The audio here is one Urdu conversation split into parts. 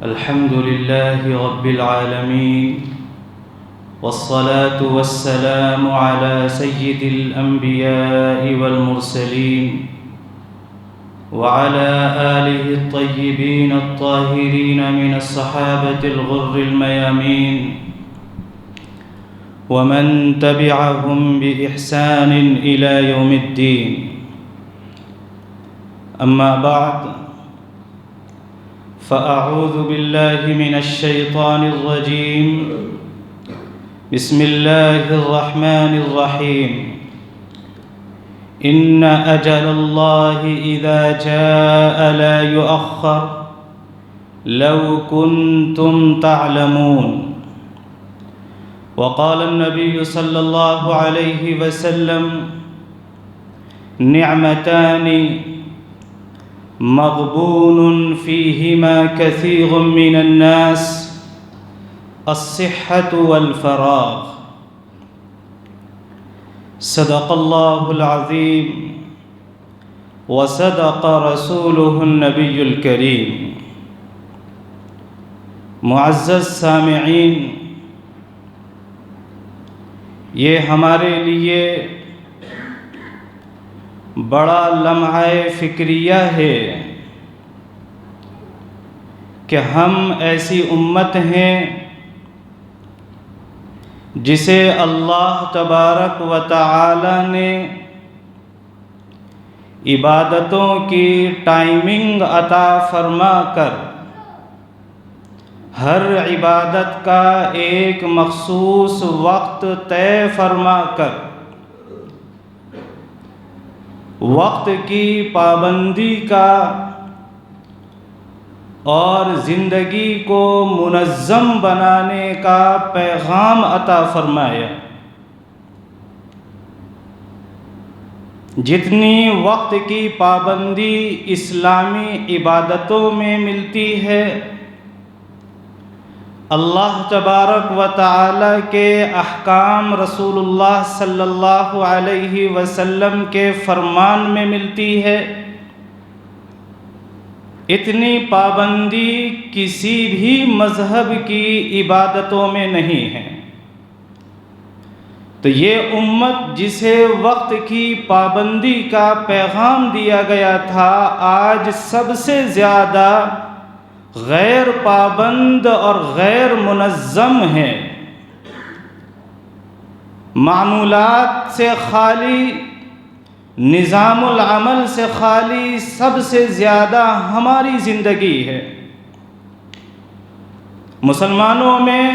الحمد لله رب العالمين، والصلاة والسلام على سيد الأنبياء والمرسلين وعلى آله الطيبين الطاهرين من الصحابة الغر الميامين ومن تبعهم بإحسان إلى يوم الدين. أما بعد، فأعوذ بالله من الشيطان الرجيم. بسم الله الرحمن الرحيم. إن أجل الله إذا جاء لا يؤخر لو كنتم تعلمون. وقال النبي صلى الله عليه وسلم: نعمتان مغبون فيهما كثير من الناس، الصحة والفراغ. صدق الله العظيم وصدق رسوله النبي الكريم. معزز سامعین، یہ ہمارے لیے بڑا لمحہ فکریہ ہے کہ ہم ایسی امت ہیں جسے اللہ تبارک و تعالی نے عبادتوں کی ٹائمنگ عطا فرما کر ہر عبادت کا ایک مخصوص وقت طے فرما کر وقت کی پابندی کا اور زندگی کو منظم بنانے کا پیغام عطا فرمایا. جتنی وقت کی پابندی اسلامی عبادتوں میں ملتی ہے، اللہ تبارک و تعالی کے احکام رسول اللہ صلی اللہ علیہ وسلم کے فرمان میں ملتی ہے، اتنی پابندی کسی بھی مذہب کی عبادتوں میں نہیں ہے. تو یہ امت جسے وقت کی پابندی کا پیغام دیا گیا تھا، آج سب سے زیادہ غیر پابند اور غیر منظم ہے. معمولات سے خالی، نظام العمل سے خالی سب سے زیادہ ہماری زندگی ہے. مسلمانوں میں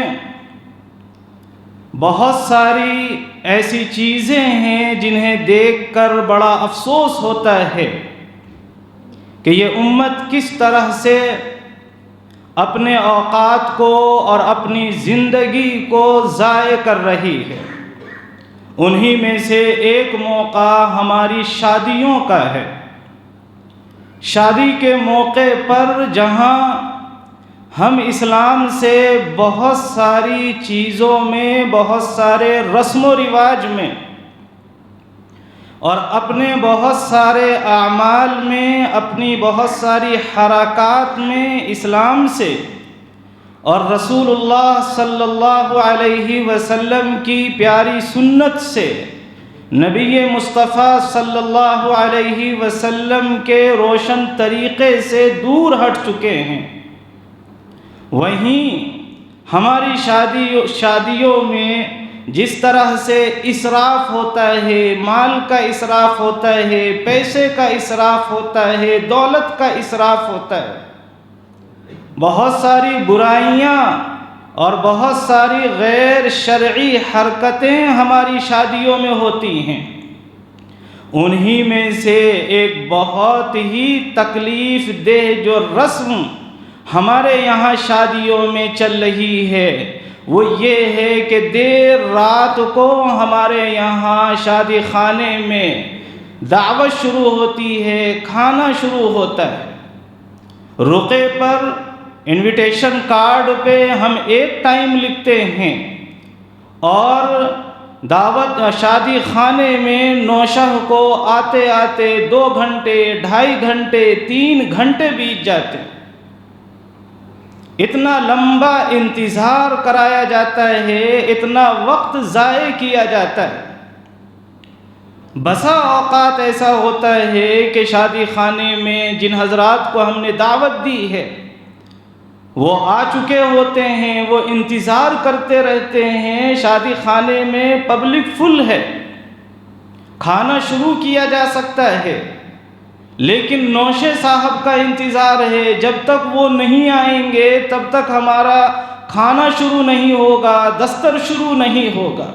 بہت ساری ایسی چیزیں ہیں جنہیں دیکھ کر بڑا افسوس ہوتا ہے کہ یہ امت کس طرح سے اپنے اوقات کو اور اپنی زندگی کو ضائع کر رہی ہے. انہی میں سے ایک موقع ہماری شادیوں کا ہے. شادی کے موقع پر جہاں ہم اسلام سے بہت ساری چیزوں میں، بہت سارے رسم و رواج میں اور اپنے بہت سارے اعمال میں، اپنی بہت ساری حرکات میں اسلام سے اور رسول اللہ صلی اللہ علیہ وسلم کی پیاری سنت سے، نبی مصطفیٰ صلی اللہ علیہ وسلم کے روشن طریقے سے دور ہٹ چکے ہیں، وہیں ہماری شادیوں میں جس طرح سے اسراف ہوتا ہے، مال کا اسراف ہوتا ہے، پیسے کا اسراف ہوتا ہے، دولت کا اسراف ہوتا ہے، بہت ساری برائیاں اور بہت ساری غیر شرعی حرکتیں ہماری شادیوں میں ہوتی ہیں. انہی میں سے ایک بہت ہی تکلیف دہ جو رسم ہمارے یہاں شادیوں میں چل رہی ہے وہ یہ ہے کہ دیر رات کو ہمارے یہاں شادی خانے میں دعوت شروع ہوتی ہے، کھانا شروع ہوتا ہے. رقعے پر، انویٹیشن کارڈ پہ ہم ایک ٹائم لکھتے ہیں اور دعوت شادی خانے میں نوشہ کو آتے آتے 2 گھنٹے، 2.5 گھنٹے، 3 گھنٹے بیت جاتے. اتنا لمبا انتظار کرایا جاتا ہے، اتنا وقت ضائع کیا جاتا ہے۔ بسا اوقات ایسا ہوتا ہے کہ شادی خانے میں جن حضرات کو ہم نے دعوت دی ہے وہ آ چکے ہوتے ہیں، وہ انتظار کرتے رہتے ہیں، شادی خانے میں پبلک فل ہے، کھانا شروع کیا جا سکتا ہے، لیکن نوشے صاحب کا انتظار ہے، جب تک وہ نہیں آئیں گے تب تک ہمارا کھانا شروع نہیں ہوگا، دستر شروع نہیں ہوگا۔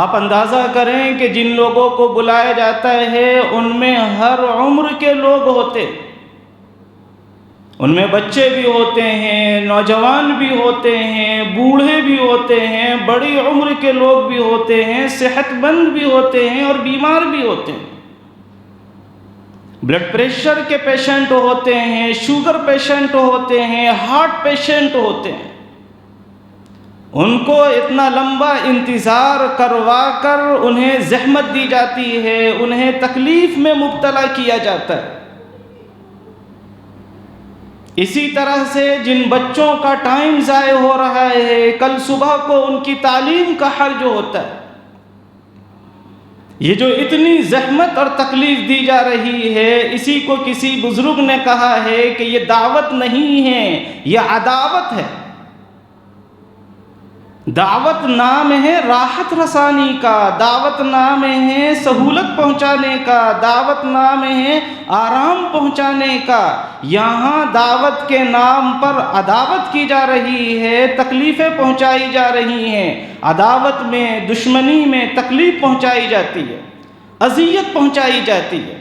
آپ اندازہ کریں کہ جن لوگوں کو بلایا جاتا ہے ان میں ہر عمر کے لوگ ہوتے، ان میں بچے بھی ہوتے ہیں، نوجوان بھی ہوتے ہیں، بوڑھے بھی ہوتے ہیں، بڑی عمر کے لوگ بھی ہوتے ہیں، صحت مند بھی ہوتے ہیں اور بیمار بھی ہوتے ہیں، بلڈ پریشر کے پیشنٹ ہوتے ہیں، شوگر پیشنٹ ہوتے ہیں، ہارٹ پیشنٹ ہوتے ہیں۔ ان کو اتنا لمبا انتظار کروا کر انہیں زحمت دی جاتی ہے، انہیں تکلیف میں مبتلا کیا جاتا ہے۔ اسی طرح سے جن بچوں کا ٹائم ضائع ہو رہا ہے، کل صبح کو ان کی تعلیم کا حرج ہوتا ہے، یہ جو اتنی زحمت اور تکلیف دی جا رہی ہے، اسی کو کسی بزرگ نے کہا ہے کہ یہ دعوت نہیں ہے، یہ عداوت ہے۔ دعوت نام ہے راحت رسانی کا، دعوت نام ہے سہولت پہنچانے کا، دعوت نام ہے آرام پہنچانے کا۔ یہاں دعوت کے نام پر عداوت کی جا رہی ہے، تکلیفیں پہنچائی جا رہی ہیں، عداوت میں، دشمنی میں تکلیف پہنچائی جاتی ہے، اذیت پہنچائی جاتی ہے۔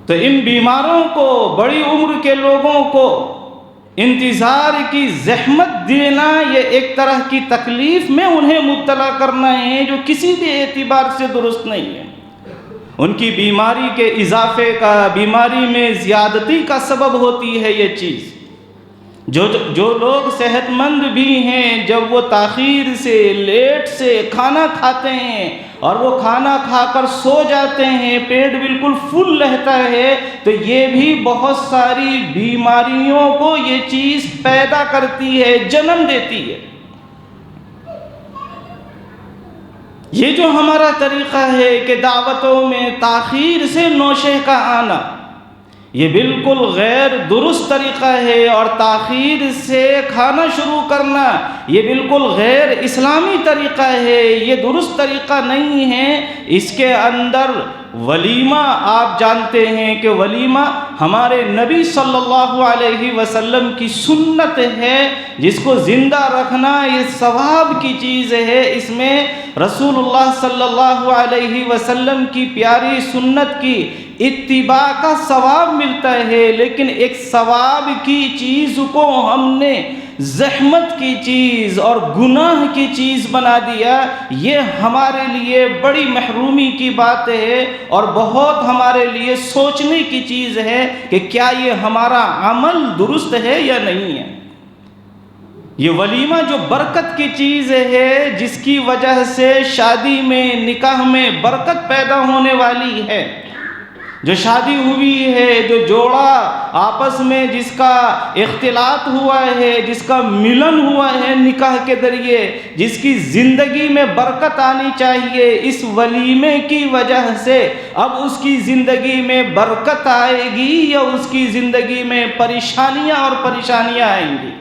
تو ان بیماروں کو، بڑی عمر کے لوگوں کو انتظار کی زحمت دینا، یہ ایک طرح کی تکلیف میں انہیں مبتلا کرنا ہے جو کسی بھی اعتبار سے درست نہیں ہے۔ ان کی بیماری کے اضافے کا، بیماری میں زیادتی کا سبب ہوتی ہے یہ چیز۔ جو لوگ صحت مند بھی ہیں، جب وہ تاخیر سے، لیٹ سے کھانا کھاتے ہیں اور وہ کھانا کھا کر سو جاتے ہیں، پیٹ بالکل فل رہتا ہے، تو یہ بھی بہت ساری بیماریوں کو یہ چیز پیدا کرتی ہے، جنم دیتی ہے۔ یہ جو ہمارا طریقہ ہے کہ دعوتوں میں تاخیر سے نوشے کا آنا، یہ بالکل غیر درست طریقہ ہے، اور تاخیر سے کھانا شروع کرنا یہ بالکل غیر اسلامی طریقہ ہے، یہ درست طریقہ نہیں ہے۔ اس کے اندر ولیمہ، آپ جانتے ہیں کہ ولیمہ ہمارے نبی صلی اللہ علیہ وسلم کی سنت ہے، جس کو زندہ رکھنا یہ ثواب کی چیز ہے۔ اس میں رسول اللہ صلی اللہ علیہ وسلم کی پیاری سنت کی اتباع کا ثواب ملتا ہے، لیکن ایک ثواب کی چیز کو ہم نے زحمت کی چیز اور گناہ کی چیز بنا دیا، یہ ہمارے لیے بڑی محرومی کی بات ہے، اور بہت ہمارے لیے سوچنے کی چیز ہے کہ کیا یہ ہمارا عمل درست ہے یا نہیں ہے۔ یہ ولیمہ جو برکت کی چیز ہے، جس کی وجہ سے شادی میں، نکاح میں برکت پیدا ہونے والی ہے، جو شادی ہوئی ہے، جو جوڑا آپس میں جس کا اختلاط ہوا ہے، جس کا ملن ہوا ہے نکاح کے ذریعے، جس کی زندگی میں برکت آنی چاہیے، اس ولیمے کی وجہ سے اب اس کی زندگی میں برکت آئے گی یا اس کی زندگی میں پریشانیاں اور پریشانیاں آئیں گی۔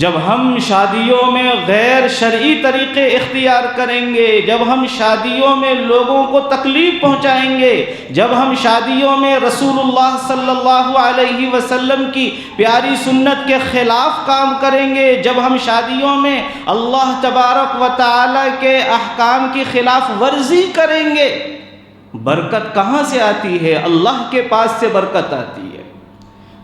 جب ہم شادیوں میں غیر شرعی طریقے اختیار کریں گے، جب ہم شادیوں میں لوگوں کو تکلیف پہنچائیں گے، جب ہم شادیوں میں رسول اللہ صلی اللہ علیہ وسلم کی پیاری سنت کے خلاف کام کریں گے، جب ہم شادیوں میں اللہ تبارک و تعالی کے احکام کی خلاف ورزی کریں گے، برکت کہاں سے آتی ہے؟ اللہ کے پاس سے برکت آتی ہے۔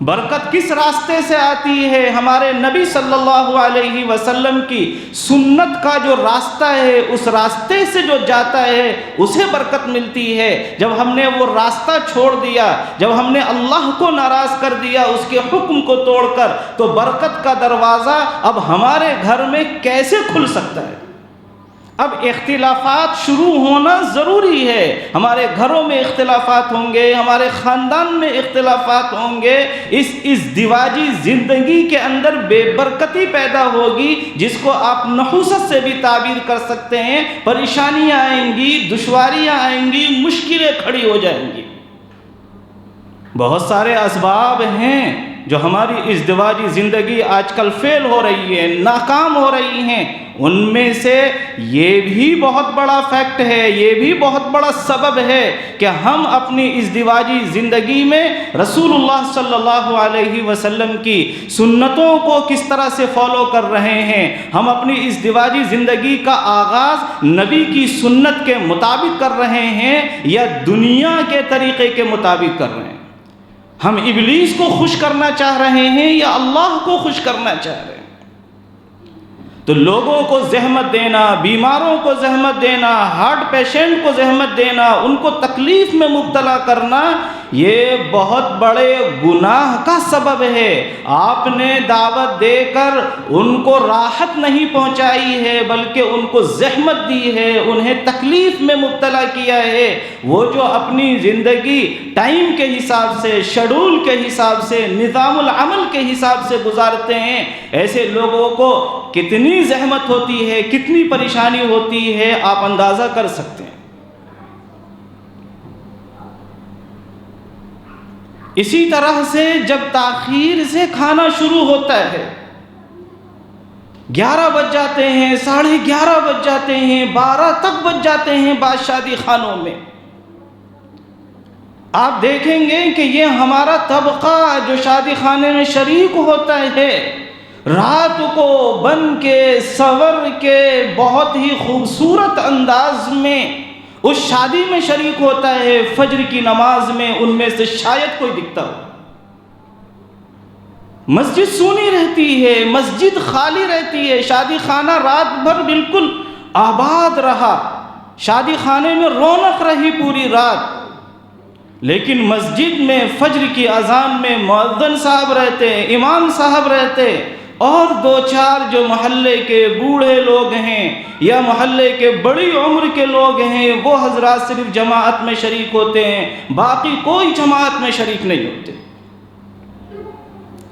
برکت کس راستے سے آتی ہے؟ ہمارے نبی صلی اللہ علیہ وسلم کی سنت کا جو راستہ ہے، اس راستے سے جو جاتا ہے اسے برکت ملتی ہے۔ جب ہم نے وہ راستہ چھوڑ دیا، جب ہم نے اللہ کو ناراض کر دیا اس کے حکم کو توڑ کر، تو برکت کا دروازہ اب ہمارے گھر میں کیسے کھل سکتا ہے؟ اب اختلافات شروع ہونا ضروری ہے. ہمارے گھروں میں اختلافات ہوں گے، ہمارے خاندان میں اختلافات ہوں گے. اس ازدواجی زندگی کے اندر بے برکتی پیدا ہوگی، جس کو آپ نحوست سے بھی تعبیر کر سکتے ہیں. پریشانیاں آئیں گی، دشواریاں آئیں گی، مشکلیں کھڑی ہو جائیں گی. بہت سارے اسباب ہیں جو ہماری ازدواجی زندگی آج کل فیل ہو رہی ہے، ناکام ہو رہی ہیں. ان میں سے یہ بھی بہت بڑا فیکٹ ہے، یہ بھی بہت بڑا سبب ہے کہ ہم اپنی ازدواجی زندگی میں رسول اللہ صلی اللہ علیہ وسلم کی سنتوں کو کس طرح سے فالو کر رہے ہیں. ہم اپنی ازدواجی زندگی کا آغاز نبی کی سنت کے مطابق کر رہے ہیں یا دنیا کے طریقے کے مطابق کر رہے ہیں. ہم ابلیس کو خوش کرنا چاہ رہے ہیں یا اللہ کو خوش کرنا چاہ رہے ہیں. تو لوگوں کو زحمت دینا، بیماروں کو زحمت دینا، ہارٹ پیشنٹ کو زحمت دینا، ان کو تکلیف میں مبتلا کرنا، یہ بہت بڑے گناہ کا سبب ہے. آپ نے دعوت دے کر ان کو راحت نہیں پہنچائی ہے بلکہ ان کو زحمت دی ہے، انہیں تکلیف میں مبتلا کیا ہے. وہ جو اپنی زندگی ٹائم کے حساب سے، شیڈول کے حساب سے، نظام العمل کے حساب سے گزارتے ہیں، ایسے لوگوں کو کتنی زحمت ہوتی ہے، کتنی پریشانی ہوتی ہے، آپ اندازہ کر سکتے ہیں. اسی طرح سے جب تاخیر سے کھانا شروع ہوتا ہے، 11 بج جاتے ہیں، 11:30 بج جاتے ہیں، 12 تک بج جاتے ہیں بعض شادی خانوں میں. آپ دیکھیں گے کہ یہ ہمارا طبقہ جو شادی خانے میں شریک ہوتا ہے، رات کو بن کے سنور کے بہت ہی خوبصورت انداز میں اس شادی میں شریک ہوتا ہے. فجر کی نماز میں ان میں سے شاید کوئی دکھتا ہو. مسجد سونی رہتی ہے، مسجد خالی رہتی ہے، شادی خانہ رات بھر بالکل آباد رہا، شادی خانے میں رونق رہی پوری رات. لیکن مسجد میں فجر کی اذان میں مؤذن صاحب رہتے، امام صاحب رہتے، اور 2-4 جو محلے کے بوڑھے لوگ ہیں یا محلے کے بڑی عمر کے لوگ ہیں، وہ حضرات صرف جماعت میں شریک ہوتے ہیں، باقی کوئی جماعت میں شریک نہیں ہوتے.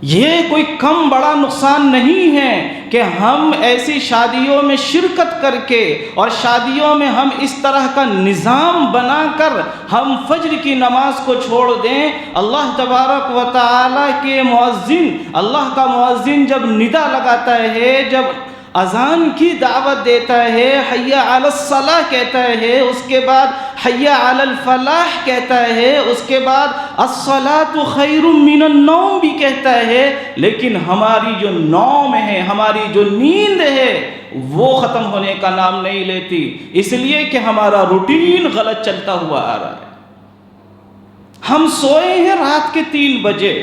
یہ کوئی کم بڑا نقصان نہیں ہے کہ ہم ایسی شادیوں میں شرکت کر کے اور شادیوں میں ہم اس طرح کا نظام بنا کر ہم فجر کی نماز کو چھوڑ دیں. اللہ تبارک و تعالیٰ کے مؤذن، اللہ کا مؤذن جب ندا لگاتا ہے، جب اذان کی دعوت دیتا ہے، حی علی الصلاۃ کہتا ہے، اس کے بعد حی علی الفلاح کہتا ہے، اس کے بعد الصلاۃ خیر من النوم بھی کہتا ہے، لیکن ہماری جو نوم ہے، ہماری جو نیند ہے، وہ ختم ہونے کا نام نہیں لیتی. اس لیے کہ ہمارا روٹین غلط چلتا ہوا آ رہا ہے. ہم سوئے ہیں رات کے 3 بجے،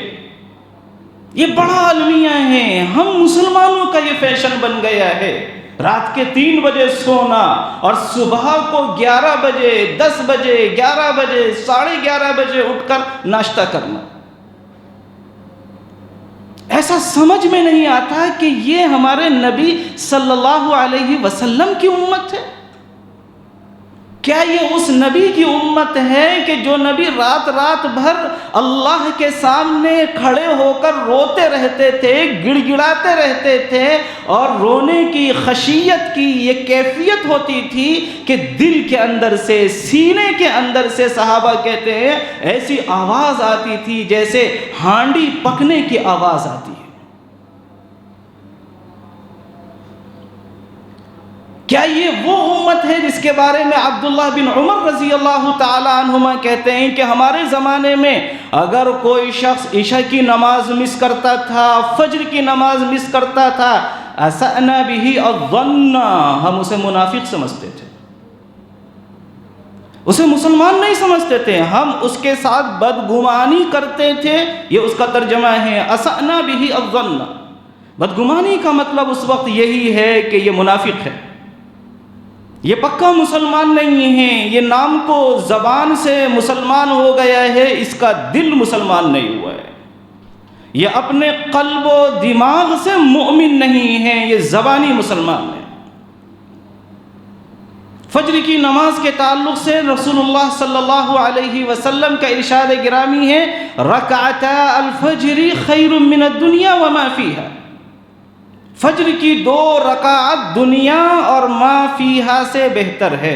یہ بڑا المیہ ہیں. ہم مسلمانوں کا یہ فیشن بن گیا ہے رات کے 3 بجے سونا اور صبح کو 11 بجے، 10 بجے، 11 بجے، 11:30 بجے اٹھ کر ناشتہ کرنا. ایسا سمجھ میں نہیں آتا کہ یہ ہمارے نبی صلی اللہ علیہ وسلم کی امت ہے. کیا یہ اس نبی کی امت ہے کہ جو نبی رات بھر اللہ کے سامنے کھڑے ہو کر روتے رہتے تھے، گڑ گڑاتے رہتے تھے، اور رونے کی خشیت کی یہ کیفیت ہوتی تھی کہ دل کے اندر سے، سینے کے اندر سے، صحابہ کہتے ہیں ایسی آواز آتی تھی جیسے ہانڈی پکنے کی آواز آتی ہے. کیا یہ وہ امت ہے جس کے بارے میں عبداللہ بن عمر رضی اللہ تعالی عنہما کہتے ہیں کہ ہمارے زمانے میں اگر کوئی شخص عشاء کی نماز مس کرتا تھا، فجر کی نماز مس کرتا تھا، اسأنا به الظن، ہم اسے منافق سمجھتے تھے، اسے مسلمان نہیں سمجھتے تھے، ہم اس کے ساتھ بدگمانی کرتے تھے. یہ اس کا ترجمہ ہے اسأنا به الظن. بدگمانی کا مطلب اس وقت یہی ہے کہ یہ منافق ہے، یہ پکا مسلمان نہیں ہے، یہ نام کو زبان سے مسلمان ہو گیا ہے، اس کا دل مسلمان نہیں ہوا ہے، یہ اپنے قلب و دماغ سے مؤمن نہیں ہے، یہ زبانی مسلمان ہے. فجر کی نماز کے تعلق سے رسول اللہ صلی اللہ علیہ وسلم کا ارشاد گرامی ہے، رکعتا الفجر خیر من الدنیا وما فیہا، فجر کی 2 رکعت دنیا اور ما فیہا سے بہتر ہے۔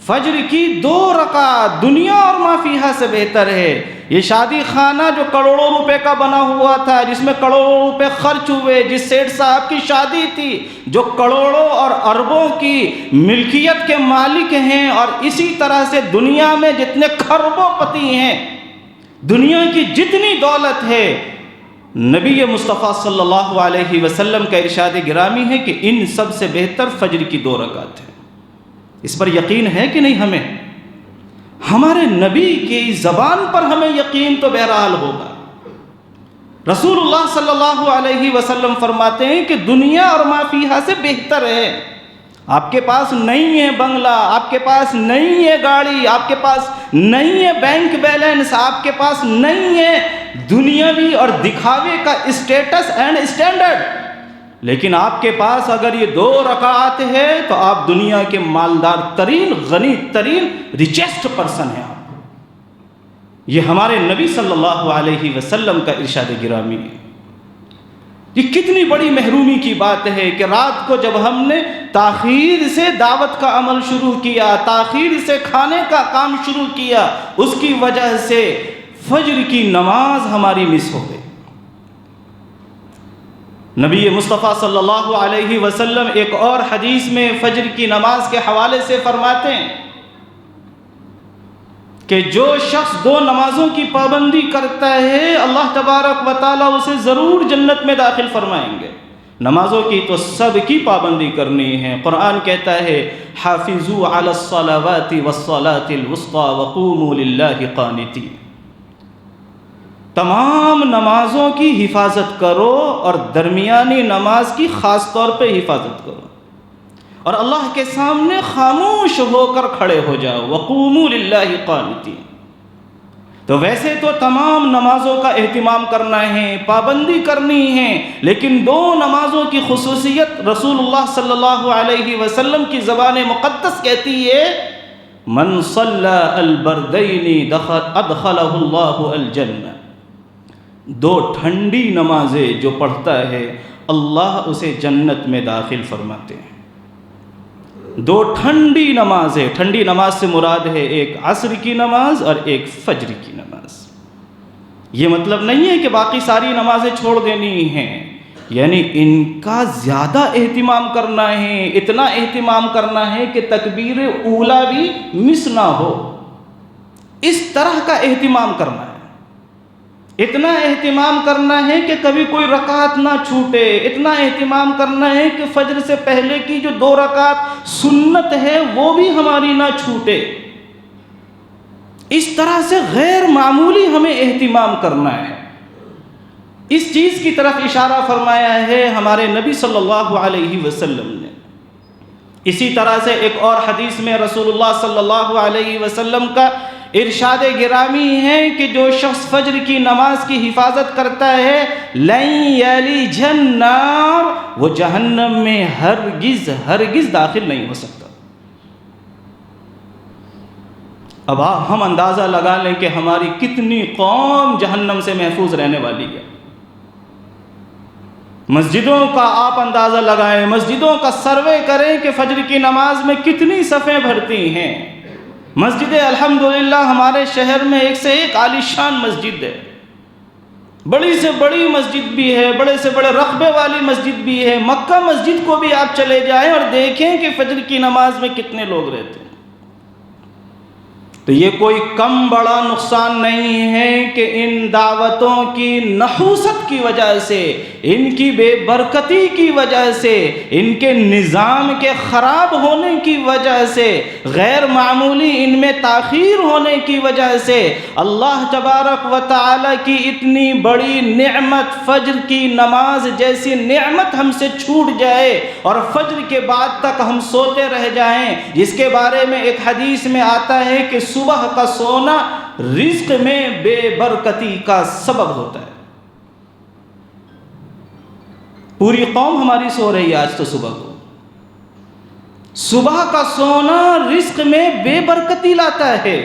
فجر کی 2 رکعت دنیا اور ما فیہا سے بہتر ہے۔ یہ شادی خانہ جو کروڑوں روپے کا بنا ہوا تھا، جس میں کروڑوں روپے خرچ ہوئے، جس سیٹھ صاحب کی شادی تھی جو کروڑوں اور اربوں کی ملکیت کے مالک ہیں، اور اسی طرح سے دنیا میں جتنے کھربوں پتی ہیں، دنیا کی جتنی دولت ہے، نبی مصطفیٰ صلی اللہ علیہ وسلم کا ارشاد گرامی ہے کہ ان سب سے بہتر فجر کی 2 رکعت ہے۔ اس پر یقین ہے کہ نہیں ہمیں؟ ہمارے نبی کی زبان پر ہمیں یقین تو بہرحال ہوگا۔ رسول اللہ صلی اللہ علیہ وسلم فرماتے ہیں کہ دنیا اور ما فیہا سے بہتر ہے۔ آپ کے پاس نہیں ہے بنگلہ، آپ کے پاس نہیں ہے گاڑی، آپ کے پاس نہیں ہے بینک بیلنس، آپ کے پاس نہیں ہے دنیاوی اور دکھاوے کا اسٹیٹس اینڈ اسٹینڈرڈ، لیکن آپ کے پاس اگر یہ 2 رکعات ہے تو آپ دنیا کے مالدار ترین، غنی ترین، ریچسٹ پرسن ہیں آپ۔ یہ ہمارے نبی صلی اللہ علیہ وسلم کا ارشاد گرامی ہے۔ یہ کتنی بڑی محرومی کی بات ہے کہ رات کو جب ہم نے تاخیر سے دعوت کا عمل شروع کیا، تاخیر سے کھانے کا کام شروع کیا، اس کی وجہ سے فجر کی نماز ہماری مس ہو گئی۔ نبی مصطفیٰ صلی اللہ علیہ وسلم ایک اور حدیث میں فجر کی نماز کے حوالے سے فرماتے ہیں کہ جو شخص 2 نمازوں کی پابندی کرتا ہے، اللہ تبارک و تعالیٰ اسے ضرور جنت میں داخل فرمائیں گے۔ نمازوں کی تو سب کی پابندی کرنی ہے۔ قرآن کہتا ہے حافظوا علی الصلوات والصلاة الوسطی وقوموا للہ قانتین، تمام نمازوں کی حفاظت کرو اور درمیانی نماز کی خاص طور پہ حفاظت کرو، اور اللہ کے سامنے خاموش ہو کر کھڑے ہو جاؤ، وقوموا للہ قانتین۔ تو ویسے تو تمام نمازوں کا اہتمام کرنا ہے، پابندی کرنی ہے، لیکن 2 نمازوں کی خصوصیت رسول اللہ صلی اللہ علیہ وسلم کی زبان مقدس کہتی ہے، من صلی البردین ادخلہ اللہ الجنہ، 2 ٹھنڈی نمازیں جو پڑھتا ہے اللہ اسے جنت میں داخل فرماتے ہیں۔ 2 ٹھنڈی نمازیں، ٹھنڈی نماز سے مراد ہے ایک عصر کی نماز اور ایک فجر کی نماز۔ یہ مطلب نہیں ہے کہ باقی ساری نمازیں چھوڑ دینی ہیں، یعنی ان کا زیادہ اہتمام کرنا ہے، اتنا اہتمام کرنا ہے کہ تکبیر اولیٰ بھی مس نہ ہو، اس طرح کا اہتمام کرنا ہے۔ اتنا اہتمام کرنا ہے کہ کبھی کوئی رکعت نہ چھوٹے، اتنا اہتمام کرنا ہے کہ فجر سے پہلے کی جو 2 رکعت سنت ہے وہ بھی ہماری نہ چھوٹے۔ اس طرح سے غیر معمولی ہمیں اہتمام کرنا ہے۔ اس چیز کی طرف اشارہ فرمایا ہے ہمارے نبی صلی اللہ علیہ وسلم نے۔ اسی طرح سے ایک اور حدیث میں رسول اللہ صلی اللہ علیہ وسلم کا ارشاد گرامی ہے کہ جو شخص فجر کی نماز کی حفاظت کرتا ہے لن یلج النار، وہ جہنم میں ہرگز ہرگز داخل نہیں ہو سکتا۔ اب ہم اندازہ لگا لیں کہ ہماری کتنی قوم جہنم سے محفوظ رہنے والی ہے۔ مسجدوں کا آپ اندازہ لگائیں، مسجدوں کا سروے کریں کہ فجر کی نماز میں کتنی صفیں بھرتی ہیں۔ مسجد الحمدللہ ہمارے شہر میں ایک سے ایک عالیشان مسجد ہے، بڑی سے بڑی مسجد بھی ہے، بڑے سے بڑے رقبے والی مسجد بھی ہے۔ مکہ مسجد کو بھی آپ چلے جائیں اور دیکھیں کہ فجر کی نماز میں کتنے لوگ رہتے ہیں۔ تو یہ کوئی کم بڑا نقصان نہیں ہے کہ ان دعوتوں کی نحوست کی وجہ سے، ان کی بے برکتی کی وجہ سے، ان کے نظام کے خراب ہونے کی وجہ سے، غیر معمولی ان میں تاخیر ہونے کی وجہ سے اللہ تبارک و تعالی کی اتنی بڑی نعمت فجر کی نماز جیسی نعمت ہم سے چھوٹ جائے اور فجر کے بعد تک ہم سوتے رہ جائیں، جس کے بارے میں ایک حدیث میں آتا ہے کہ صبح کا سونا رزق میں بے برکتی کا سبب ہوتا ہے۔ پوری قوم ہماری سو رہی ہے آج تو صبح کو، صبح کا سونا رزق میں بے برکتی لاتا ہے۔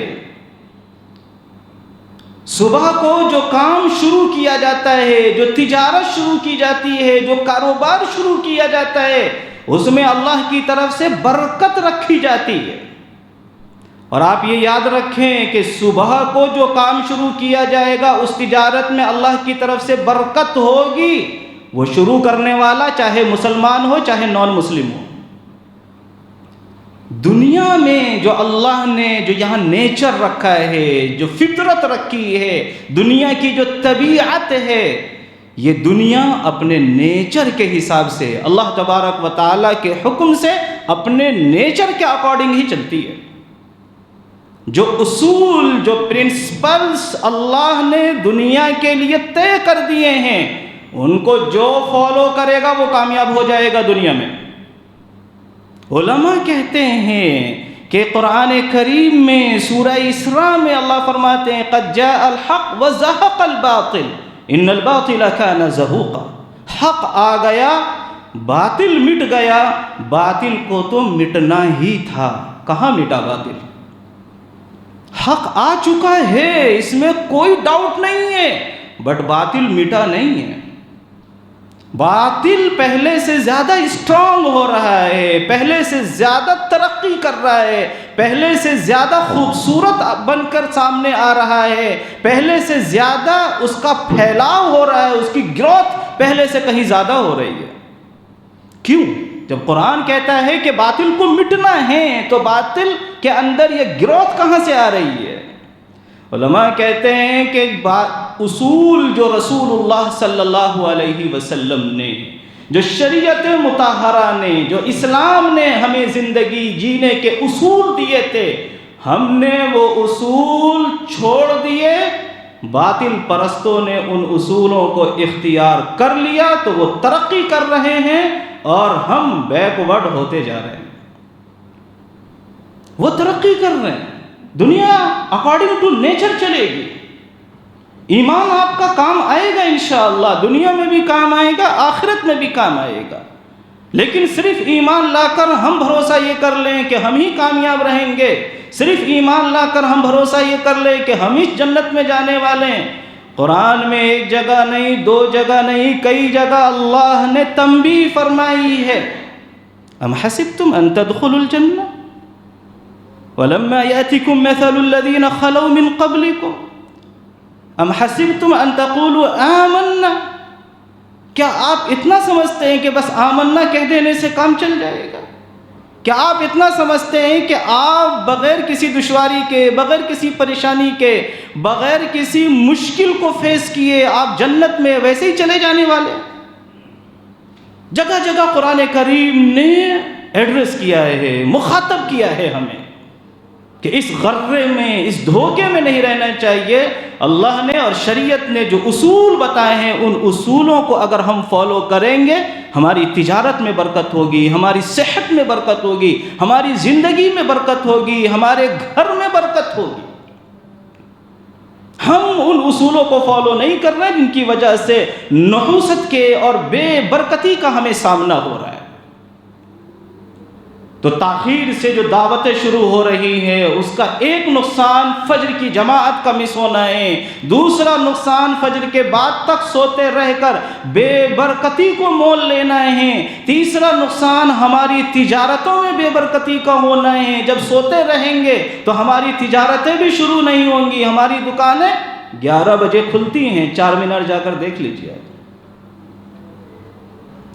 صبح کو جو کام شروع کیا جاتا ہے، جو تجارت شروع کی جاتی ہے، جو کاروبار شروع کیا جاتا ہے، اس میں اللہ کی طرف سے برکت رکھی جاتی ہے۔ اور آپ یہ یاد رکھیں کہ صبح کو جو کام شروع کیا جائے گا اس تجارت میں اللہ کی طرف سے برکت ہوگی، وہ شروع کرنے والا چاہے مسلمان ہو چاہے نان مسلم ہو۔ دنیا میں جو اللہ نے جو یہاں نیچر رکھا ہے، جو فطرت رکھی ہے، دنیا کی جو طبیعت ہے، یہ دنیا اپنے نیچر کے حساب سے اللہ تبارک و تعالیٰ کے حکم سے اپنے نیچر کے اکارڈنگ ہی چلتی ہے۔ جو اصول، جو پرنسپلز اللہ نے دنیا کے لیے طے کر دیے ہیں، ان کو جو فالو کرے گا وہ کامیاب ہو جائے گا دنیا میں۔ علماء کہتے ہیں کہ قرآن کریم میں سورہ اسراء میں اللہ فرماتے ہیں قد جاء الحق وزهق الباطل ان الباطل كان زهوقا۔ حق آ گیا، باطل مٹ گیا۔ باطل کو تو مٹنا ہی تھا، کہاں مٹا باطل؟ حق آ چکا ہے، اس میں کوئی ڈاؤٹ نہیں ہے، بٹ باطل مٹا نہیں ہے۔ باطل پہلے سے زیادہ اسٹرانگ ہو رہا ہے، پہلے سے زیادہ ترقی کر رہا ہے، پہلے سے زیادہ خوبصورت بن کر سامنے آ رہا ہے، پہلے سے زیادہ اس کا پھیلاؤ ہو رہا ہے، اس کی گروتھ پہلے سے کہیں زیادہ ہو رہی ہے۔ کیوں؟ جب قرآن کہتا ہے کہ باطل کو مٹنا ہے تو باطل کے اندر یہ گروتھ کہاں سے آ رہی ہے؟ علماء کہتے ہیں کہ اصول جو رسول اللہ صلی اللہ علیہ وسلم نے، جو شریعت مطہرہ نے، جو اسلام نے ہمیں زندگی جینے کے اصول دیے تھے، ہم نے وہ اصول چھوڑ دیے، باطل پرستوں نے ان اصولوں کو اختیار کر لیا تو وہ ترقی کر رہے ہیں اور ہم بیکورڈ ہوتے جا رہے ہیں۔ وہ ترقی کر رہے ہیں، دنیا اکارڈنگ ٹو نیچر چلے گی۔ ایمان آپ کا کام آئے گا انشاءاللہ، دنیا میں بھی کام آئے گا، آخرت میں بھی کام آئے گا، لیکن صرف ایمان لا کر ہم بھروسہ یہ کر لیں کہ ہم ہی کامیاب رہیں گے، صرف ایمان لا کر ہم بھروسہ یہ کر لیں کہ ہم ہی جنت میں جانے والے ہیں۔ قرآن میں ایک جگہ نہیں، دو جگہ نہیں، کئی جگہ اللہ نے تنبیہ فرمائی ہے۔ ام حسبتم ان تدخلوا الجنہ ولما یأتکم مثل الذین خلوا من قبلکم ام حسبتم ان تقولوا آمنا۔ کیا آپ اتنا سمجھتے ہیں کہ بس آمنا کہہ دینے سے کام چل جائے گا؟ کیا آپ اتنا سمجھتے ہیں کہ آپ بغیر کسی دشواری کے، بغیر کسی پریشانی کے، بغیر کسی مشکل کو فیس کیے آپ جنت میں ویسے ہی چلے جانے والے؟ جگہ جگہ قرآن کریم نے ایڈریس کیا ہے، مخاطب کیا ہے ہمیں کہ اس غرے میں، اس دھوکے میں نہیں رہنا چاہیے۔ اللہ نے اور شریعت نے جو اصول بتائے ہیں ان اصولوں کو اگر ہم فالو کریں گے، ہماری تجارت میں برکت ہوگی، ہماری صحت میں برکت ہوگی، ہماری زندگی میں برکت ہوگی، ہمارے گھر میں برکت ہوگی۔ ہم ان اصولوں کو فالو نہیں کر رہے جن کی وجہ سے نحوست کے اور بے برکتی کا ہمیں سامنا ہو رہا ہے۔ تو تاخیر سے جو دعوتیں شروع ہو رہی ہیں اس کا ایک نقصان فجر کی جماعت کا مس ہونا ہے، دوسرا نقصان فجر کے بعد تک سوتے رہ کر بے برکتی کو مول لینا ہے، تیسرا نقصان ہماری تجارتوں میں بے برکتی کا ہونا ہے۔ جب سوتے رہیں گے تو ہماری تجارتیں بھی شروع نہیں ہوں گی۔ ہماری دکانیں 11 بجے کھلتی ہیں، 4 مینار جا کر دیکھ لیجیے۔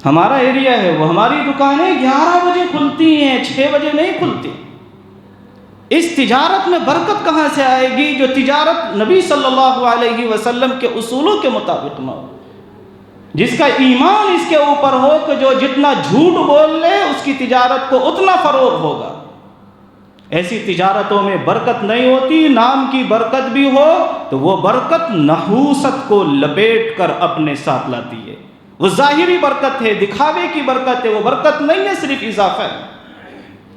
ہمارا ایریا ہے وہ، ہماری دکانیں 11 بجے کھلتی ہیں، 6 بجے نہیں کھلتی۔ اس تجارت میں برکت کہاں سے آئے گی جو تجارت نبی صلی اللہ علیہ وسلم کے اصولوں کے مطابق نہ ہو، جس کا ایمان اس کے اوپر ہو کہ جو جتنا جھوٹ بول لے اس کی تجارت کو اتنا فروغ ہوگا۔ ایسی تجارتوں میں برکت نہیں ہوتی۔ نام کی برکت بھی ہو تو وہ برکت نحوست کو لپیٹ کر اپنے ساتھ لاتی ہے۔ وہ ظاہری برکت ہے، دکھاوے کی برکت ہے، وہ برکت نہیں ہے، صرف اضافہ ہے۔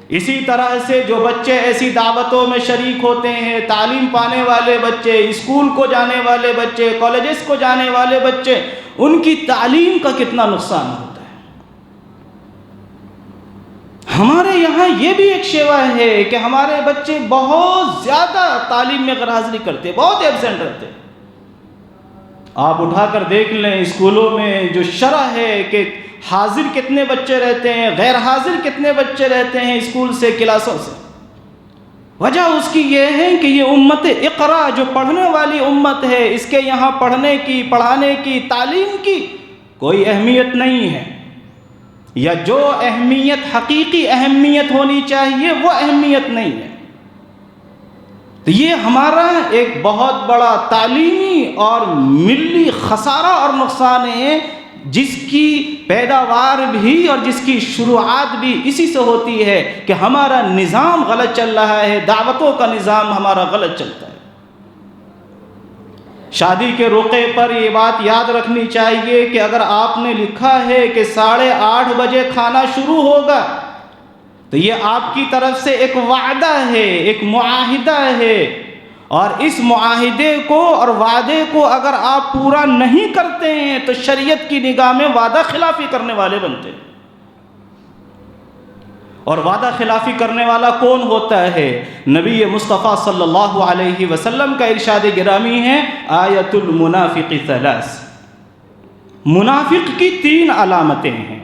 اسی طرح سے جو بچے ایسی دعوتوں میں شریک ہوتے ہیں، تعلیم پانے والے بچے، اسکول کو جانے والے بچے، کالجز کو جانے والے بچے، ان کی تعلیم کا کتنا نقصان ہوتا ہے۔ ہمارے یہاں یہ بھی ایک شیوا ہے کہ ہمارے بچے بہت زیادہ تعلیم میں غیر حاضری کرتے، بہت ایبسینٹ رہتے۔ آپ اٹھا کر دیکھ لیں اسکولوں میں جو شرح ہے کہ حاضر کتنے بچے رہتے ہیں، غیر حاضر کتنے بچے رہتے ہیں اسکول سے، کلاسوں سے۔ وجہ اس کی یہ ہے کہ یہ امت اقرا جو پڑھنے والی امت ہے، اس کے یہاں پڑھنے کی، پڑھانے کی، تعلیم کی کوئی اہمیت نہیں ہے، یا جو اہمیت، حقیقی اہمیت ہونی چاہیے وہ اہمیت نہیں ہے۔ تو یہ ہمارا ایک بہت بڑا تعلیمی اور ملی خسارہ اور نقصان ہے، جس کی پیداوار بھی اور جس کی شروعات بھی اسی سے ہوتی ہے کہ ہمارا نظام غلط چل رہا ہے، دعوتوں کا نظام ہمارا غلط چلتا ہے۔ شادی کے رقعے پر یہ بات یاد رکھنی چاہیے کہ اگر آپ نے لکھا ہے کہ 8:30 بجے کھانا شروع ہوگا، تو یہ آپ کی طرف سے ایک وعدہ ہے، ایک معاہدہ ہے، اور اس معاہدے کو اور وعدے کو اگر آپ پورا نہیں کرتے ہیں تو شریعت کی نگاہ میں وعدہ خلافی کرنے والے بنتے ہیں۔ اور وعدہ خلافی کرنے والا کون ہوتا ہے؟ نبی مصطفیٰ صلی اللہ علیہ وسلم کا ارشاد گرامی ہے، آیت المنافق 3، منافق کی 3 علامتیں ہیں۔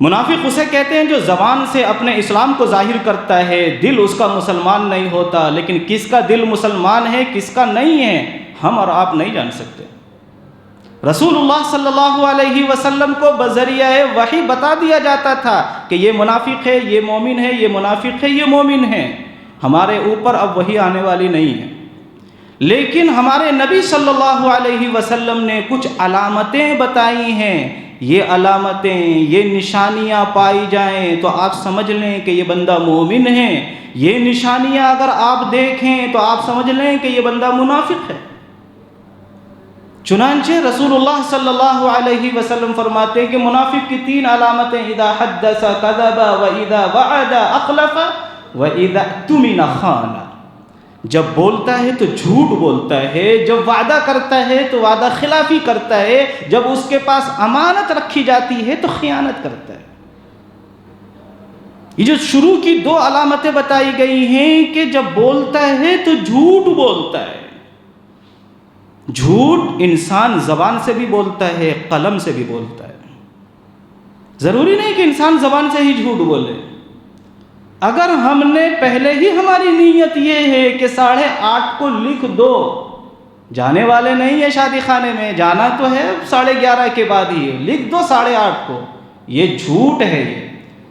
منافق اسے کہتے ہیں جو زبان سے اپنے اسلام کو ظاہر کرتا ہے، دل اس کا مسلمان نہیں ہوتا، لیکن کس کا دل مسلمان ہے کس کا نہیں ہے ہم اور آپ نہیں جان سکتے۔ رسول اللہ صلی اللہ علیہ وسلم کو بذریعہ وحی بتا دیا جاتا تھا کہ یہ منافق ہے، یہ مومن ہے، یہ منافق ہے، یہ مومن ہے۔ ہمارے اوپر اب وحی آنے والی نہیں ہے، لیکن ہمارے نبی صلی اللہ علیہ وسلم نے کچھ علامتیں بتائی ہیں۔ یہ علامتیں، یہ نشانیاں پائی جائیں تو آپ سمجھ لیں کہ یہ بندہ مومن ہے، یہ نشانیاں اگر آپ دیکھیں تو آپ سمجھ لیں کہ یہ بندہ منافق ہے۔ چنانچہ رسول اللہ صلی اللہ علیہ وسلم فرماتے ہیں کہ منافق کی 3 علامتیں، اذا حدث کذب واذا وعد اخلف واذا اؤتمن خان۔ جب بولتا ہے تو جھوٹ بولتا ہے، جب وعدہ کرتا ہے تو وعدہ خلافی کرتا ہے، جب اس کے پاس امانت رکھی جاتی ہے تو خیانت کرتا ہے۔ یہ جو شروع کی 2 علامتیں بتائی گئی ہیں کہ جب بولتا ہے تو جھوٹ بولتا ہے۔ جھوٹ انسان زبان سے بھی بولتا ہے، قلم سے بھی بولتا ہے۔ ضروری نہیں کہ انسان زبان سے ہی جھوٹ بولے۔ اگر ہم نے پہلے ہی ہماری نیت یہ ہے کہ 8:30 کو لکھ دو، جانے والے نہیں ہے شادی خانے میں، جانا تو ہے 11:30 کے بعد ہی، لکھ دو 8:30 کو، یہ جھوٹ ہے۔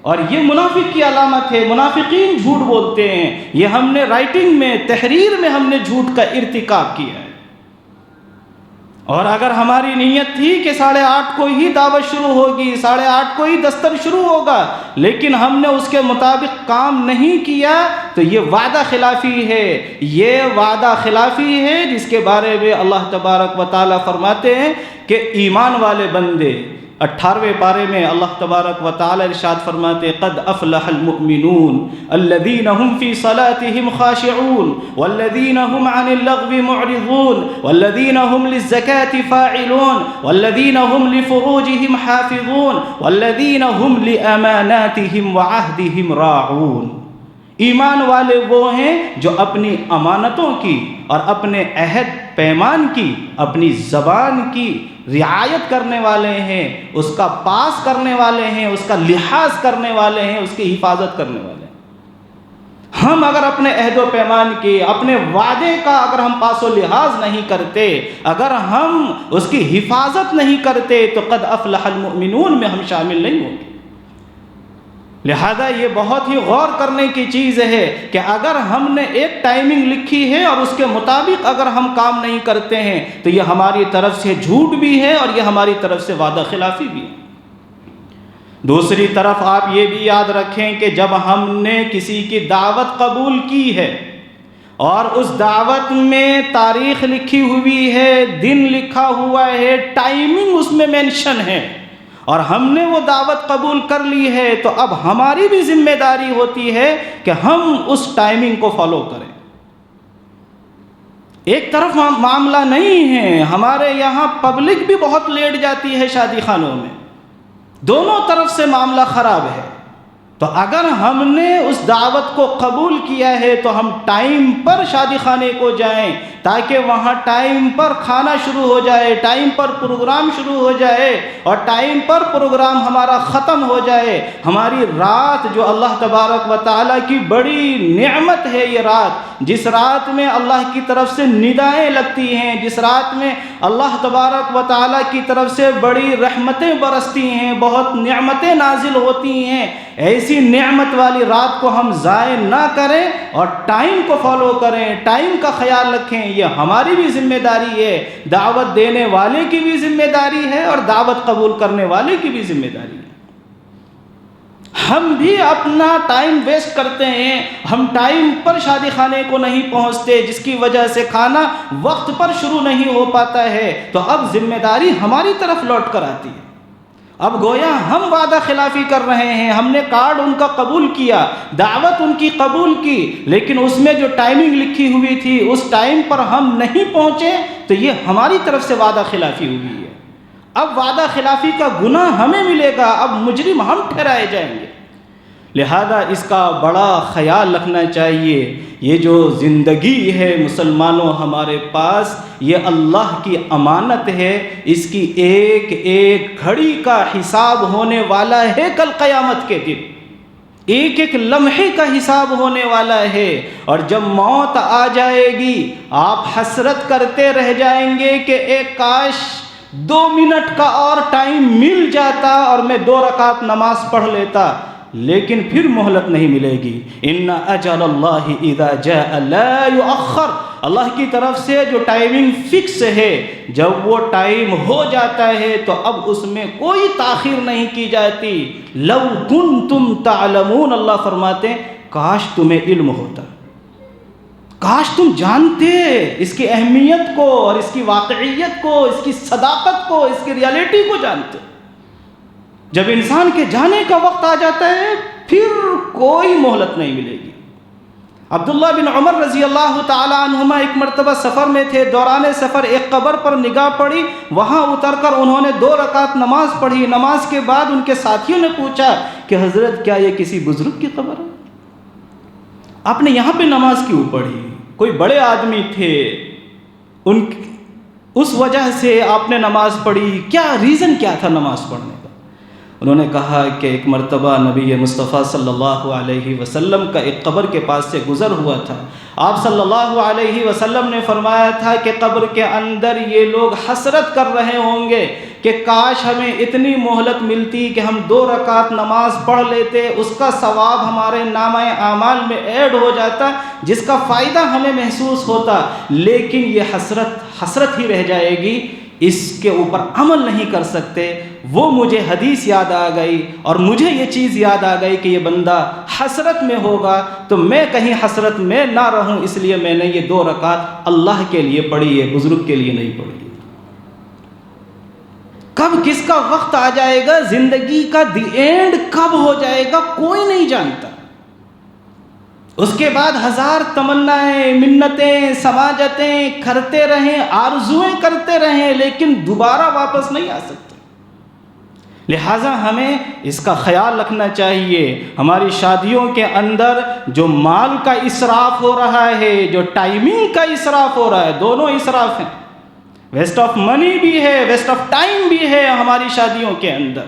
اور یہ منافق کی علامت ہے۔ منافقین جھوٹ بولتے ہیں، یہ ہم نے رائٹنگ میں، تحریر میں ہم نے جھوٹ کا ارتکاب کیا ہے۔ اور اگر ہماری نیت تھی کہ 8:30 کو ہی دعوت شروع ہوگی، 8:30 کو ہی دستر شروع ہوگا، لیکن ہم نے اس کے مطابق کام نہیں کیا تو یہ وعدہ خلافی ہے۔ یہ وعدہ خلافی ہے جس کے بارے میں اللہ تبارک و تعالیٰ فرماتے ہیں کہ ایمان والے بندے، 18ویں پارے میں اللہ تبارک و تعالیٰ ارشاد فرماتے، قد افلح المؤمنون الذین هم فی صلاتهم خاشعون والذین هم عن اللغو معرضون والذین هم للزکاة فاعلون والذین هم لفروجهم حافظون والذین هم لأماناتهم وعهدهم راعون۔ ایمان والے وہ ہیں جو اپنی امانتوں کی اور اپنے عہد پیمان کی، اپنی زبان کی رعایت کرنے والے ہیں، اس کا پاس کرنے والے ہیں، اس کا لحاظ کرنے والے ہیں، اس کی حفاظت کرنے والے ہیں۔ ہم اگر اپنے عہد و پیمان کی، اپنے وعدے کا اگر ہم پاس و لحاظ نہیں کرتے، اگر ہم اس کی حفاظت نہیں کرتے تو قد افلح المؤمنون میں ہم شامل نہیں ہوں گے۔ لہذا یہ بہت ہی غور کرنے کی چیز ہے کہ اگر ہم نے ایک ٹائمنگ لکھی ہے اور اس کے مطابق اگر ہم کام نہیں کرتے ہیں تو یہ ہماری طرف سے جھوٹ بھی ہے اور یہ ہماری طرف سے وعدہ خلافی بھی ہے۔ دوسری طرف آپ یہ بھی یاد رکھیں کہ جب ہم نے کسی کی دعوت قبول کی ہے اور اس دعوت میں تاریخ لکھی ہوئی ہے، دن لکھا ہوا ہے، ٹائمنگ اس میں مینشن ہے، اور ہم نے وہ دعوت قبول کر لی ہے، تو اب ہماری بھی ذمہ داری ہوتی ہے کہ ہم اس ٹائمنگ کو فالو کریں۔ ایک طرف معاملہ نہیں ہے، ہمارے یہاں پبلک بھی بہت لیٹ جاتی ہے شادی خانوں میں، دونوں طرف سے معاملہ خراب ہے۔ تو اگر ہم نے اس دعوت کو قبول کیا ہے تو ہم ٹائم پر شادی خانے کو جائیں تاکہ وہاں ٹائم پر کھانا شروع ہو جائے، ٹائم پر پروگرام شروع ہو جائے اور ٹائم پر پروگرام ہمارا ختم ہو جائے۔ ہماری رات جو اللہ تبارک و تعالیٰ کی بڑی نعمت ہے، یہ رات جس رات میں اللہ کی طرف سے ندائیں لگتی ہیں، جس رات میں اللہ تبارک و تعالیٰ کی طرف سے بڑی رحمتیں برستی ہیں، بہت نعمتیں نازل ہوتی ہیں، ایسی نعمت والی رات کو ہم ضائع نہ کریں اور ٹائم کو فالو کریں، ٹائم کا خیال رکھیں۔ یہ ہماری بھی ذمہ داری ہے، دعوت دینے والے کی بھی ذمہ داری ہے اور دعوت قبول کرنے والے کی بھی ذمہ داری ہے۔ ہم بھی اپنا ٹائم ویسٹ کرتے ہیں، ہم ٹائم پر شادی خانے کو نہیں پہنچتے، جس کی وجہ سے کھانا وقت پر شروع نہیں ہو پاتا ہے، تو اب ذمہ داری ہماری طرف لوٹ کر آتی ہے۔ اب گویا ہم وعدہ خلافی کر رہے ہیں، ہم نے کارڈ ان کا قبول کیا، دعوت ان کی قبول کی، لیکن اس میں جو ٹائمنگ لکھی ہوئی تھی اس ٹائم پر ہم نہیں پہنچے، تو یہ ہماری طرف سے وعدہ خلافی ہوئی ہے۔ اب وعدہ خلافی کا گناہ ہمیں ملے گا، اب مجرم ہم ٹھہرائے جائیں گے۔ لہذا اس کا بڑا خیال رکھنا چاہیے۔ یہ جو زندگی ہے مسلمانوں ہمارے پاس، یہ اللہ کی امانت ہے، اس کی ایک ایک گھڑی کا حساب ہونے والا ہے کل قیامت کے دن، ایک ایک لمحے کا حساب ہونے والا ہے، اور جب موت آ جائے گی آپ حسرت کرتے رہ جائیں گے کہ ایک کاش 2 منٹ کا اور ٹائم مل جاتا اور میں 2 رکعت نماز پڑھ لیتا، لیکن پھر مہلت نہیں ملے گی۔ ان اجل اللہ اذا جاء لا یؤخر، اللہ کی طرف سے جو ٹائمنگ فکس ہے، جب وہ ٹائم ہو جاتا ہے تو اب اس میں کوئی تاخیر نہیں کی جاتی۔ لو کنتم تعلمون، اللہ فرماتے ہیں کاش تمہیں علم ہوتا، کاش تم جانتے اس کی اہمیت کو اور اس کی واقعیت کو، اس کی صداقت کو، اس کی ریالٹی کو جانتے۔ جب انسان کے جانے کا وقت آ جاتا ہے پھر کوئی مہلت نہیں ملے گی۔ عبداللہ بن عمر رضی اللہ تعالی عنہما ایک مرتبہ سفر میں تھے، دوران سفر ایک قبر پر نگاہ پڑی، وہاں اتر کر انہوں نے 2 رکعت نماز پڑھی۔ نماز کے بعد ان کے ساتھیوں نے پوچھا کہ حضرت کیا یہ کسی بزرگ کی قبر ہے؟ آپ نے یہاں پہ نماز کیوں پڑھی؟ کوئی بڑے آدمی تھے، اس وجہ سے آپ نے نماز پڑھی، کیا ریزن کیا تھا نماز پڑھنے کا؟ انہوں نے کہا کہ ایک مرتبہ نبی مصطفیٰ صلی اللہ علیہ وسلم کا ایک قبر کے پاس سے گزر ہوا تھا، آپ صلی اللہ علیہ وسلم نے فرمایا تھا کہ قبر کے اندر یہ لوگ حسرت کر رہے ہوں گے کہ کاش ہمیں اتنی مہلت ملتی کہ ہم 2 رکعت نماز پڑھ لیتے، اس کا ثواب ہمارے نامہ اعمال میں ایڈ ہو جاتا، جس کا فائدہ ہمیں محسوس ہوتا، لیکن یہ حسرت ہی رہ جائے گی، اس کے اوپر عمل نہیں کر سکتے۔ وہ مجھے حدیث یاد آ گئی اور مجھے یہ چیز یاد آ گئی کہ یہ بندہ حسرت میں ہوگا، تو میں کہیں حسرت میں نہ رہوں، اس لیے میں نے یہ 2 رکعت اللہ کے لیے پڑھی ہے، بزرگ کے لیے نہیں پڑھی۔ کب کس کا وقت آ جائے گا، زندگی کا دی اینڈ کب ہو جائے گا کوئی نہیں جانتا۔ اس کے بعد 1000 تمنائیں، منتیں، سماجتیں کرتے رہیں، آرزویں کرتے رہیں، لیکن دوبارہ واپس نہیں آ سکتے۔ لہٰذا ہمیں اس کا خیال رکھنا چاہیے۔ ہماری شادیوں کے اندر جو مال کا اسراف ہو رہا ہے، جو ٹائمنگ کا اسراف ہو رہا ہے، دونوں اسراف ہیں، ویسٹ آف منی بھی ہے، ویسٹ آف ٹائم بھی ہے ہماری شادیوں کے اندر۔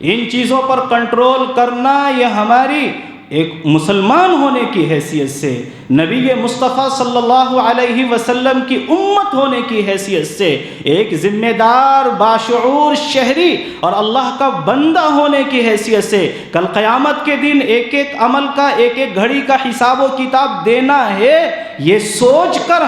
ان چیزوں پر کنٹرول کرنا یہ ہماری ایک مسلمان ہونے کی حیثیت سے، نبی مصطفیٰ صلی اللہ علیہ وسلم کی امت ہونے کی حیثیت سے، ایک ذمہ دار باشعور شہری اور اللہ کا بندہ ہونے کی حیثیت سے، کل قیامت کے دن ایک ایک عمل کا، ایک ایک گھڑی کا حساب و کتاب دینا ہے، یہ سوچ کر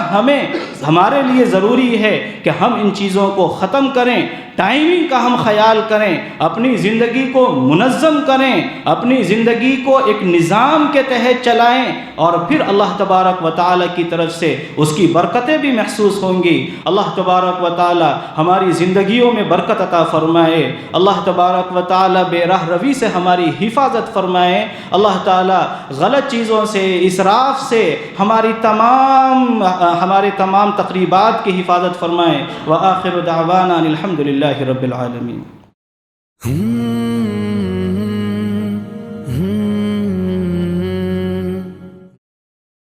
ہمارے لیے ضروری ہے کہ ہم ان چیزوں کو ختم کریں، ٹائمنگ کا ہم خیال کریں، اپنی زندگی کو منظم کریں، اپنی زندگی کو ایک نظام کے تحت چلائیں، اور پھر اللہ تبارک و تعالیٰ کی طرف سے اس کی برکتیں بھی محسوس ہوں گی۔ اللہ تبارک و تعالیٰ ہماری زندگیوں میں برکت عطا فرمائے، اللہ تبارک و تعالیٰ بے راہ روی سے ہماری حفاظت فرمائے، اللہ تعالیٰ غلط چیزوں سے، اسراف سے ہمارے تمام تقریبات کی حفاظت فرمائے۔ وآخر دعوانا الحمد للہ رب العالمین۔